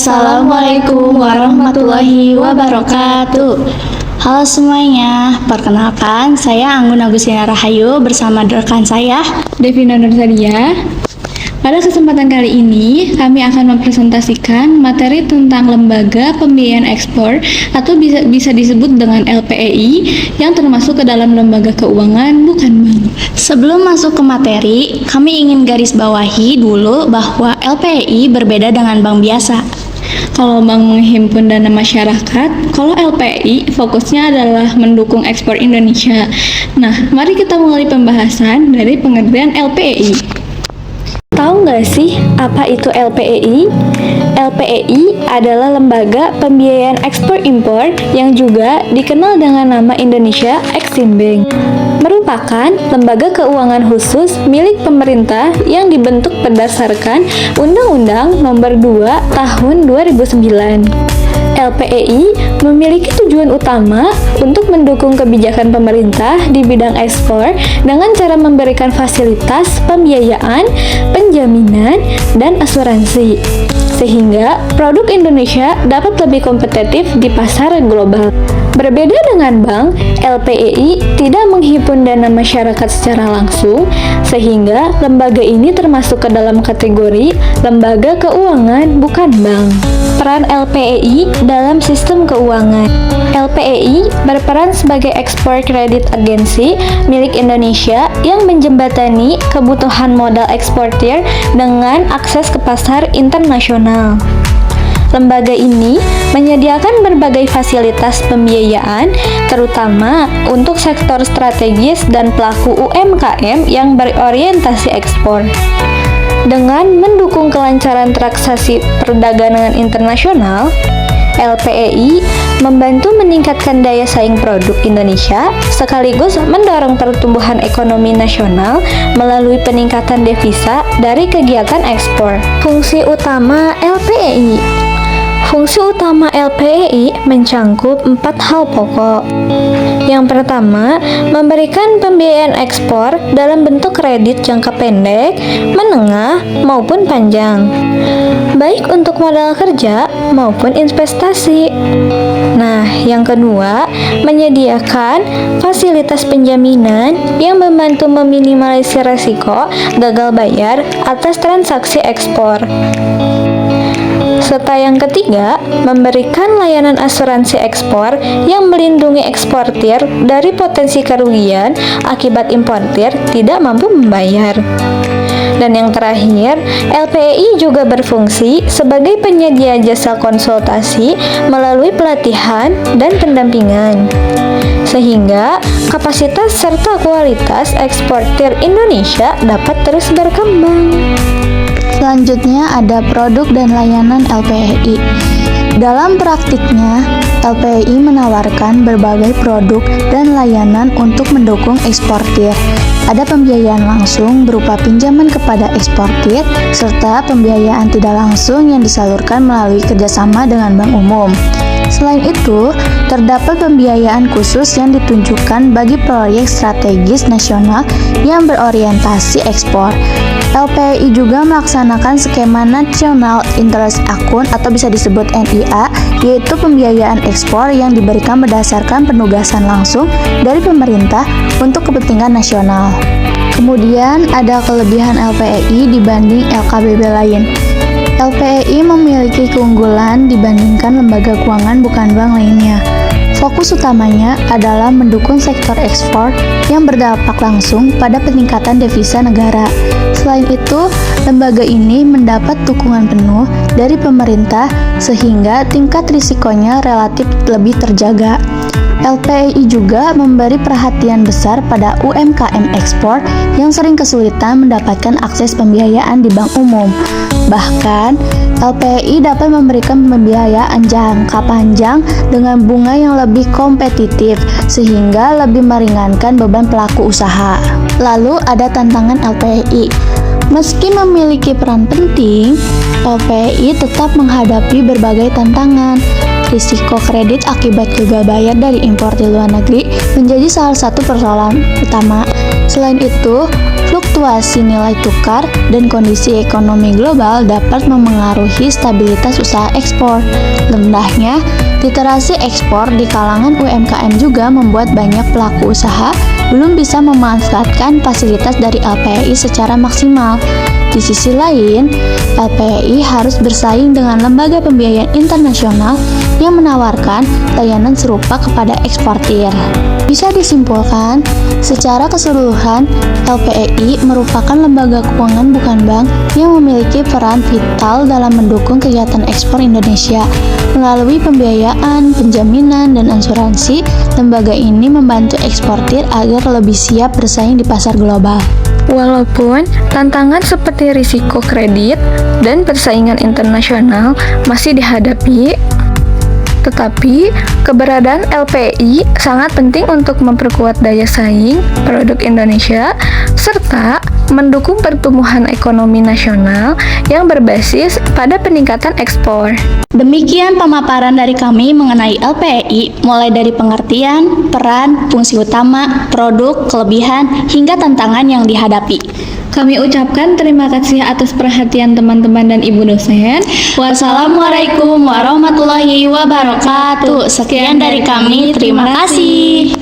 Assalamualaikum warahmatullahi wabarakatuh. Halo semuanya, perkenalkan saya Anggun Agustina Rahayu bersama rekan saya Devina Nursadia. Pada kesempatan kali ini, kami akan mempresentasikan materi tentang lembaga pembiayaan ekspor atau bisa disebut dengan LPEI yang termasuk ke dalam lembaga keuangan, bukan bank. Sebelum masuk ke materi, kami ingin garis bawahi dulu bahwa LPEI berbeda dengan bank biasa. Kalau bank menghimpun dana masyarakat, kalau LPEI fokusnya adalah mendukung ekspor Indonesia. Nah, mari kita mulai pembahasan dari pengertian LPEI. Tahu nggak sih apa itu LPEI? LPEI adalah lembaga pembiayaan ekspor-impor yang juga dikenal dengan nama Indonesia Exim Bank. Merupakan lembaga keuangan khusus milik pemerintah yang dibentuk berdasarkan Undang-Undang Nomor 2 Tahun 2009. LPEI memiliki tujuan utama untuk mendukung kebijakan pemerintah di bidang ekspor dengan cara memberikan fasilitas pembiayaan, penjaminan, dan asuransi, sehingga produk Indonesia dapat lebih kompetitif di pasar global. Berbeda dengan bank, LPEI tidak menghimpun dana masyarakat secara langsung, sehingga lembaga ini termasuk ke dalam kategori lembaga keuangan, bukan bank. Peran LPEI dalam sistem keuangan. LPEI berperan sebagai Export Credit Agency milik Indonesia yang menjembatani kebutuhan modal eksportir dengan akses ke pasar internasional. Lembaga ini menyediakan berbagai fasilitas pembiayaan, terutama untuk sektor strategis dan pelaku UMKM yang berorientasi ekspor. Dengan mendukung kelancaran transaksi perdagangan internasional, LPEI membantu meningkatkan daya saing produk Indonesia sekaligus mendorong pertumbuhan ekonomi nasional melalui peningkatan devisa dari kegiatan ekspor. Fungsi utama LPEI. Fungsi utama LPEI mencangkup 4 hal pokok. Yang pertama, memberikan pembiayaan ekspor dalam bentuk kredit jangka pendek, menengah, maupun panjang, baik untuk modal kerja maupun investasi. Nah, yang kedua, menyediakan fasilitas penjaminan yang membantu meminimalisir resiko gagal bayar atas transaksi ekspor. Serta yang ketiga, memberikan layanan asuransi ekspor yang melindungi eksportir dari potensi kerugian akibat importir tidak mampu membayar. Dan yang terakhir, LPEI juga berfungsi sebagai penyedia jasa konsultasi melalui pelatihan dan pendampingan, sehingga kapasitas serta kualitas eksportir Indonesia dapat terus berkembang. Selanjutnya ada produk dan layanan LPEI. Dalam praktiknya, LPEI menawarkan berbagai produk dan layanan untuk mendukung eksportir. Ada pembiayaan langsung berupa pinjaman kepada eksportir, serta pembiayaan tidak langsung yang disalurkan melalui kerjasama dengan bank umum. Selain itu, terdapat pembiayaan khusus yang ditunjukkan bagi proyek strategis nasional yang berorientasi ekspor. LPEI juga melaksanakan skema National Interest Account atau bisa disebut NIA, yaitu pembiayaan ekspor yang diberikan berdasarkan penugasan langsung dari pemerintah untuk kepentingan nasional. Kemudian ada kelebihan LPEI dibanding LKBB lain. LPEI memiliki keunggulan dibandingkan lembaga keuangan bukan bank lainnya. Fokus utamanya adalah mendukung sektor ekspor yang berdampak langsung pada peningkatan devisa negara. Selain itu, lembaga ini mendapat dukungan penuh dari pemerintah sehingga tingkat risikonya relatif lebih terjaga. LPEI juga memberi perhatian besar pada UMKM ekspor yang sering kesulitan mendapatkan akses pembiayaan di bank umum. Bahkan, LPEI dapat memberikan pembiayaan jangka panjang dengan bunga yang lebih kompetitif sehingga lebih meringankan beban pelaku usaha. Lalu ada tantangan LPEI. Meski memiliki peran penting, LPEI tetap menghadapi berbagai tantangan. Risiko kredit akibat gagal bayar dari impor di luar negeri menjadi salah satu persoalan utama. Selain itu, fluktuasi nilai tukar dan kondisi ekonomi global dapat memengaruhi stabilitas usaha ekspor. Rendahnya literasi ekspor di kalangan UMKM juga membuat banyak pelaku usaha belum bisa memanfaatkan fasilitas dari LPEI secara maksimal. Di sisi lain, LPEI harus bersaing dengan lembaga pembiayaan internasional yang menawarkan layanan serupa kepada eksportir. Bisa disimpulkan, secara keseluruhan, LPEI merupakan lembaga keuangan bukan bank yang memiliki peran vital dalam mendukung kegiatan ekspor Indonesia. Melalui pembiayaan, penjaminan, dan asuransi, lembaga ini membantu eksportir agar lebih siap bersaing di pasar global. Walaupun tantangan seperti risiko kredit dan persaingan internasional masih dihadapi, tetapi keberadaan LPEI sangat penting untuk memperkuat daya saing produk Indonesia serta mendukung pertumbuhan ekonomi nasional yang berbasis pada peningkatan ekspor. Demikian pemaparan dari kami mengenai LPEI, mulai dari pengertian, peran, fungsi utama, produk, kelebihan, hingga tantangan yang dihadapi. Kami ucapkan terima kasih atas perhatian teman-teman dan ibu dosen. Wassalamualaikum warahmatullahi wabarakatuh. Sekian dari kami, terima kasih.